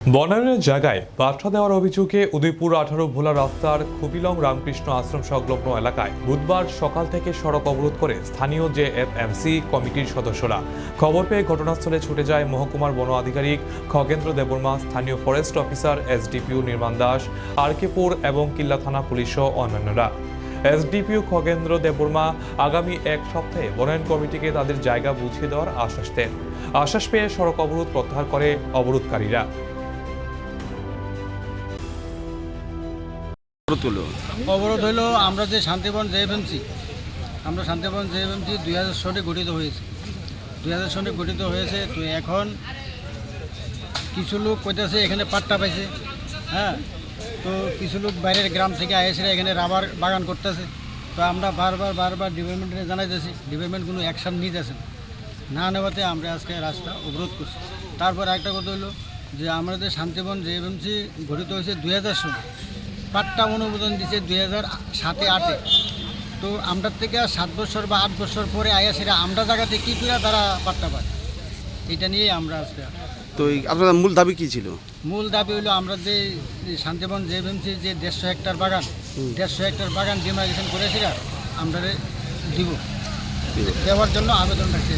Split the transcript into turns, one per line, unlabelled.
বনায়নের জায়গায় বার্তা দেওয়ার অভিযোগে উদয়পুর 18 ভোলা রাস্তার খুবিলং রামকৃষ্ণ আশ্রম সংলগ্ন এলাকায় বুধবার সকাল থেকে সড়ক অবরোধ করে স্থানীয় জেএফএমসি কমিটির সদস্যরা। খবর পেয়ে ঘটনাস্থলে ছুটে যায় মহকুমার বন আধিকারিক খগেন্দ্র দেববর্মা, স্থানীয় ফরেস্ট অফিসার এসডিপিও নির্মাণ দাস, আরকেপুর এবং কিল্লা থানা পুলিশ সহ অন্যান্যরা। এসডিপিও খগেন্দ্র দেববর্মা আগামী এক সপ্তাহে বনায়ন কমিটিকে তাদের জায়গা বুঝিয়ে দেওয়ার আশ্বাস দেন। আশ্বাস পেয়ে সড়ক অবরোধ প্রত্যাহার করে অবরোধকারীরা।
অবরোধ হলো আমরা যে শান্তিবন জেএফএমসি 2000 সনে গঠিত হয়েছে। 2000 সনে গঠিত হয়েছে। তো এখন কিছু লোক কইতেছে এখানে পাট্টা পাইছে, হ্যাঁ। তো কিছু লোক বাইরের গ্রাম থেকে আইসে এখানে রাবার বাগান করতেছে। তো আমরা বারবার ডিপার্টমেন্টে জানাইতেছি, ডিপার্টমেন্ট কোনো অ্যাকশান নিতেছে না নেওয়াতে আমরা আজকে রাস্তা অবরোধ করছি। তারপর একটা কথা হলো যে আমাদের শান্তিবন জেএফএমসি গঠিত হয়েছে 2000 সনে। পাট্টা অনুমোদন দিচ্ছে 2007-8-এ। তো আমরা থেকে 7 বছর বা 8 বছর পরে আয়া সেটা আমরা জায়গাতে কী করে তারা পাট্টা পায়, এটা নিয়েই আমরা আজকে।
তো আপনাদের মূল দাবি কী ছিল?
মূল দাবি হলো আমরা যে শান্তিবন জেএফএমসির যে 150 হেক্টর বাগান, 150 হেক্টর বাগান ডিমার্কেশন করে সেটা আমরা দিব, দেওয়ার জন্য আবেদন রাখছি।